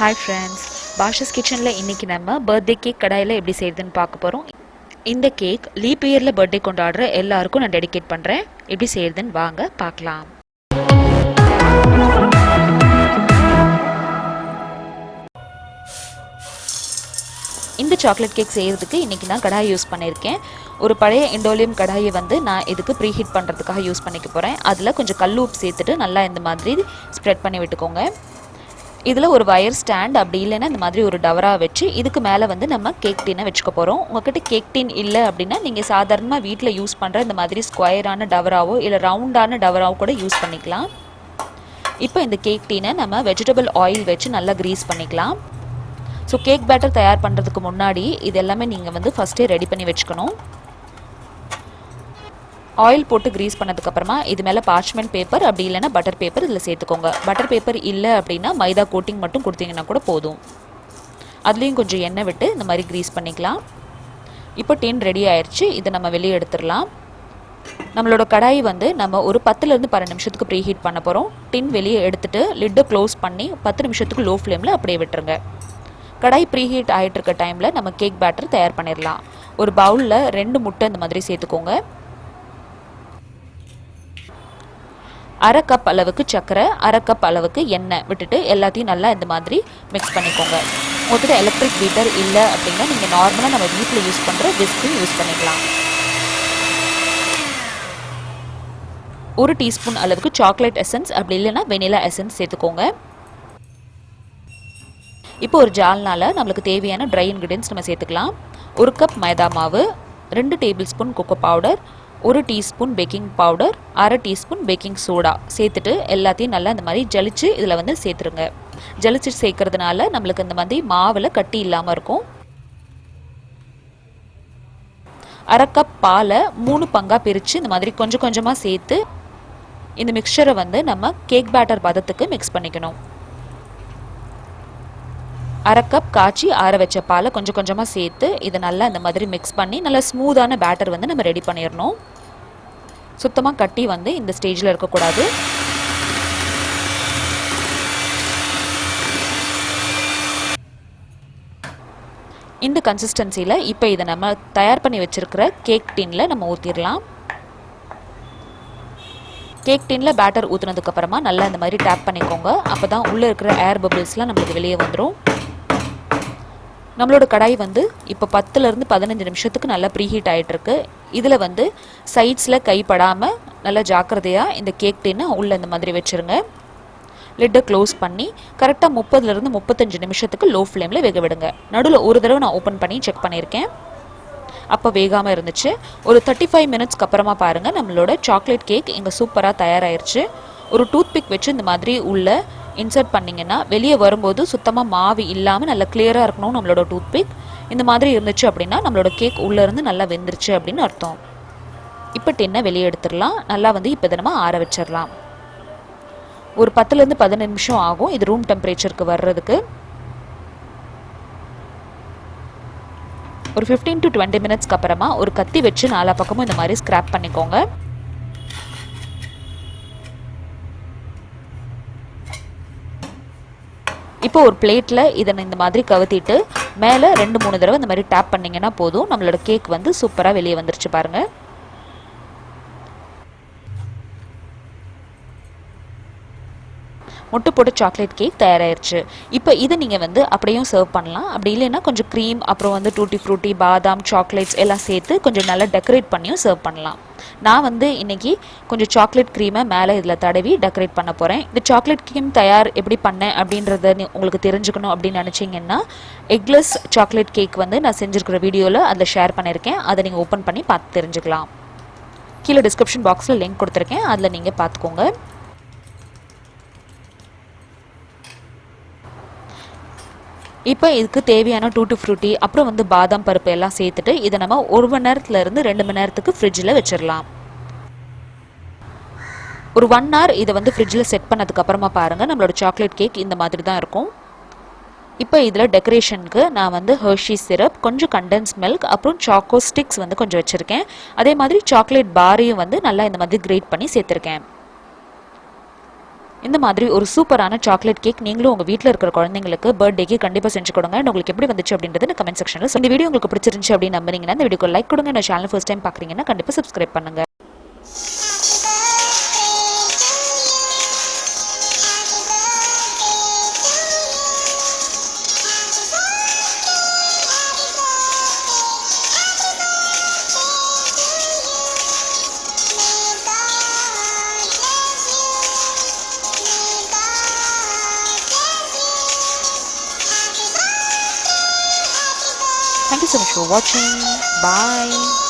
Hi friends, bashaskitchen la இன்னைக்கு நம்ம birthday cake கடாயில எப்படி செய்யறதுன்னு பார்க்க போறோம். இந்த கேக் லீப் இயர்ல பர்த்டே கொண்டாடுற எல்லாருக்கும் நான் டெடிகேட் பண்றேன். எப்படி செய்யறதுன்னு வாங்க பார்க்கலாம். இந்த சாக்லேட் கேக் செய்யறதுக்கு இன்னைக்கு நான் கடாய் யூஸ் பண்ணியிருக்கேன். ஒரு பழைய இண்டோலியம் கடாயை வந்து நான் இதுக்கு ப்ரீ ஹீட் பண்ணுறதுக்காக யூஸ் பண்ணிக்க போகிறேன். அதில் கொஞ்சம் கல் உப்பு சேர்த்துட்டு நல்லா இந்த மாதிரி ஸ்ப்ரெட் பண்ணி விட்டுக்கோங்க. இதில் ஒரு வயர் ஸ்டாண்ட் அப்படி இல்லைன்னா இந்த மாதிரி ஒரு டவரா வச்சு இதுக்கு மேலே வந்து நம்ம கேக் டீனை வச்சுக்க போகிறோம். உங்கள்கிட்ட கேக் டீன் இல்லை அப்படின்னா நீங்கள் சாதாரணமாக வீட்டில் யூஸ் பண்ணுற இந்த மாதிரி ஸ்கொயரான டவராவோ இல்லை ரவுண்டான டவராவோ கூட யூஸ் பண்ணிக்கலாம். இப்போ இந்த கேக் டீனை நம்ம வெஜிடபிள் ஆயில் வச்சு நல்லா க்ரீஸ் பண்ணிக்கலாம். ஸோ கேக் பேட்டர் தயார் பண்ணுறதுக்கு முன்னாடி இது எல்லாமே நீங்கள் வந்து ஃபஸ்ட்டே ரெடி பண்ணி வச்சுக்கணும். ஆயில் போட்டு க்ரீஸ் பண்ணதுக்கப்புறமா இது மேலே பார்ச்மெண்ட் பேப்பர் அப்படி இல்லைன்னா பட்டர் பேப்பர் இதில் சேர்த்துக்கோங்க. பட்டர் பேப்பர் இல்லை அப்படின்னா மைதா கோட்டிங் மட்டும் கொடுத்தீங்கன்னா கூட போதும். அதுலேயும் கொஞ்சம் எண்ணெய் விட்டு இந்த மாதிரி க்ரீஸ் பண்ணிக்கலாம். இப்போ டின் ரெடி ஆயிடுச்சு. இதை நம்ம வெளியே எடுத்துடலாம். நம்மளோட கடாய் வந்து நம்ம ஒரு 10லேருந்து 12 நிமிஷத்துக்கு ப்ரீ ஹீட் பண்ண போகிறோம். டின் வெளியே எடுத்துகிட்டு லிட்டை க்ளோஸ் பண்ணி 10 நிமிஷத்துக்கு லோ ஃப்ளேமில் அப்படியே விட்டுருங்க. கடாய் ப்ரீ ஹீட் ஆகிட்டு இருக்க டைமில் நம்ம கேக் பேட்டர் தயார் பண்ணிடலாம். ஒரு பவுலில் 2 முட்டை இந்த மாதிரி சேர்த்துக்கோங்க. 1/2 கப் அளவுக்கு சர்க்கரை, 1/2 கப் அளவுக்கு எண்ணெய் விட்டுட்டு எல்லாத்தையும் நல்லா இந்த மாதிரி மிக்ஸ் பண்ணிக்கோங்க. உங்கள்கிட்ட எலக்ட்ரிக் பீட்டர் இல்லை அப்படின்னா நீங்கள் நார்மலாக நம்ம வீட்டில் யூஸ் பண்ணுற விஸ்க்கும் யூஸ் பண்ணிக்கலாம். 1 டீஸ்பூன் அளவுக்கு சாக்லேட் எசன்ஸ் அப்படி இல்லைன்னா வெனிலா எசன்ஸ் சேர்த்துக்கோங்க. இப்போ ஒரு ஜால்னால் நம்மளுக்கு தேவையான ட்ரை இன்க்ரீடியன்ட்ஸ் நம்ம சேர்த்துக்கலாம். 1 கப் மைதா மாவு, 2 tablespoon cocoa powder, 1 teaspoon baking powder, 1/2 teaspoon baking soda சேர்த்துட்டு எல்லாத்தையும் நல்லா இந்த மாதிரி ஜலிச்சு இதில் வந்து சேர்த்துருங்க. ஜலிச்சு சேர்க்கறதுனால நம்மளுக்கு இந்த மாதிரி மாவில் கட்டி இல்லாமல் இருக்கும். 1/2 கப் பாலை 3 பங்காக பிரித்து இந்த மாதிரி கொஞ்சம் கொஞ்சமாக சேர்த்து இந்த மிக்சரை வந்து நம்ம கேக் பேட்டர் பதத்துக்கு மிக்ஸ் பண்ணிக்கணும். 1/2 கப் காய்ச்சி ஆற வச்ச பாலை கொஞ்சம் கொஞ்சமாக சேர்த்து இதை நல்லா இந்த மாதிரி மிக்ஸ் பண்ணி நல்லா ஸ்மூத்தான பேட்டர் வந்து நம்ம ரெடி பண்ணிடணும். சுத்தமாக கட்டி வந்து இந்த ஸ்டேஜில் இருக்கக்கூடாது. இந்த கன்சிஸ்டன்சியில் இப்போ இதை நம்ம தயார் பண்ணி வச்சுருக்கிற கேக் டின்னில் நம்ம ஊற்றிடலாம். கேக் டின்னில் பேட்டர் ஊற்றுனதுக்கப்புறமா நல்லா இந்த மாதிரி டேப் பண்ணிக்கோங்க. அப்போ தான் உள்ளே இருக்கிற ஏர் பபிள்ஸ்லாம் நம்மளுக்கு வெளியே வந்துடும். நம்மளோட கடாய் வந்து இப்போ 10லேருந்து 15 நிமிஷத்துக்கு நல்லா ப்ரீ ஹீட் ஆகிட்டுருக்கு. இதில் வந்து சைட்ஸில் கைப்படாமல் நல்லா ஜாக்கிரதையாக இந்த கேக் டின்னை உள்ளே இந்த மாதிரி வச்சுருங்க. லிட்டை க்ளோஸ் பண்ணி கரெக்டாக 30லேருந்து 35 நிமிஷத்துக்கு லோ ஃப்ளேமில் வேக விடுங்க. நடுவில் ஒரு தடவை நான் ஓப்பன் பண்ணி செக் பண்ணியிருக்கேன். அப்போ வேகாமல் இருந்துச்சு. ஒரு 35 மினிட்ஸ்க்கு அப்புறமா பாருங்கள் நம்மளோட சாக்லேட் கேக் இங்கே சூப்பராக தயாராகிருச்சு. ஒரு டூத்பிக் வச்சு இந்த மாதிரி உள்ளே இன்சர்ட் பண்ணிங்கன்னா வெளியே வரும்போது சுத்தமாக மாவு இல்லாமல் நல்லா கிளியராக இருக்கணும் நம்மளோட டூத்பிக். இந்த மாதிரி இருந்துச்சு அப்படின்னா நம்மளோட கேக் உள்ளேருந்து நல்லா வெந்துருச்சு அப்படின்னு அர்த்தம். இப்போ டின்னை வெளியே எடுத்துடலாம். நல்லா வந்து இப்போ தினமாக ஆற வச்சிடலாம். ஒரு 10லேருந்து 15 நிமிஷம் ஆகும் இது ரூம் டெம்பரேச்சருக்கு வர்றதுக்கு. ஒரு 15 to 20 மினிட்ஸ்க்கு அப்புறமா ஒரு கத்தி வச்சு 4 பக்கமும் இந்த மாதிரி ஸ்க்ராப் பண்ணிக்கோங்க. இப்போ ஒரு பிளேட்டில் இதை இந்த மாதிரி கவுத்திட்டு மேலே 2-3 தடவை இந்த மாதிரி டேப் பண்ணிங்கன்னா போதும். நம்மளோட கேக் வந்து சூப்பராக வெளியே வந்துருச்சு பாருங்கள். முட்டை போட்டு சாக்லேட் கேக் தயாராகிருச்சு. இப்போ இதை நீங்கள் வந்து அப்படியும் சர்வ் பண்ணலாம். அப்படி இல்லைன்னா கொஞ்சம் க்ரீம் அப்புறம் வந்து டூட்டி ஃப்ரூட்டி பாதாம் சாக்லேட்ஸ் எல்லாம் சேர்த்து கொஞ்சம் நல்லா டெக்கரேட் பண்ணியும் சர்வ் பண்ணலாம். நான் வந்து இன்றைக்கி கொஞ்சம் சாக்லேட் க்ரீமை மேலே இதில் தடவி டெக்கரேட் பண்ண போகிறேன். இந்த சாக்லேட் க்ரீம் தயார் எப்படி பண்ணேன் அப்படின்றத உங்களுக்கு தெரிஞ்சுக்கணும் அப்படின்னு நினச்சிங்கன்னா எக்லெஸ் சாக்லேட் கேக் வந்து நான் செஞ்சுருக்கிற வீடியோவில் அதில் ஷேர் பண்ணியிருக்கேன். அதை நீங்கள் ஓப்பன் பண்ணி பார்த்து தெரிஞ்சுக்கலாம். கீழே டிஸ்கிரிப்ஷன் பாக்ஸில் லிங்க் கொடுத்துருக்கேன். அதில் நீங்கள் பார்த்துக்கோங்க. இப்போ இதுக்கு தேவையான டூட்டி ஃப்ரூட்டி அப்புறம் வந்து பாதாம் பருப்பு எல்லாம் சேர்த்துட்டு இதை நம்ம 1 மணி நேரத்துலேருந்து 2 மணி நேரத்துக்கு ஃப்ரிட்ஜில் வச்சிடலாம். ஒரு 1 hour இதை வந்து ஃப்ரிட்ஜில் செட் பண்ணதுக்கப்புறமா பாருங்கள் நம்மளோட சாக்லேட் கேக் இந்த மாதிரி தான் இருக்கும். இப்போ இதில் டெக்கரேஷனுக்கு நான் வந்து ஹெர்ஷி சிரப், கொஞ்சம் கண்டென்ஸ் மில்க் அப்புறம் சாக்கோ ஸ்டிக்ஸ் வந்து கொஞ்சம் வச்சுருக்கேன். அதே மாதிரி சாக்லேட் பாரையும் வந்து நல்லா இந்த மாதிரி கிரேட் பண்ணி சேர்த்துருக்கேன். இந்த மாதிரி ஒரு சூப்பரான சாக்லேட் கேக் நீங்களும் உங்கள் வீட்டில் இருக்கிற குழந்தைங்களுக்கு பர்த்டேக்கு கண்டிப்பாக செஞ்சு கொடுங்க. உங்களுக்கு எப்படி வந்துச்சு அப்படின்றது கமெண்ட் செக்ஷனில். இந்த வீடியோ உங்களுக்கு பிடிச்சிருந்துச்சு அப்படின்னு நம்புறீங்கன்னா இந்த வீடியோக்கு லைக் கொடுங்க. இந்த சேனல் ஃபர்ஸ்ட் டைம் பார்க்குறீங்கன்னா கண்டிப்பாக சப்ஸ்கிரைப் பண்ணுங்க. Thank you so much for watching. Bye.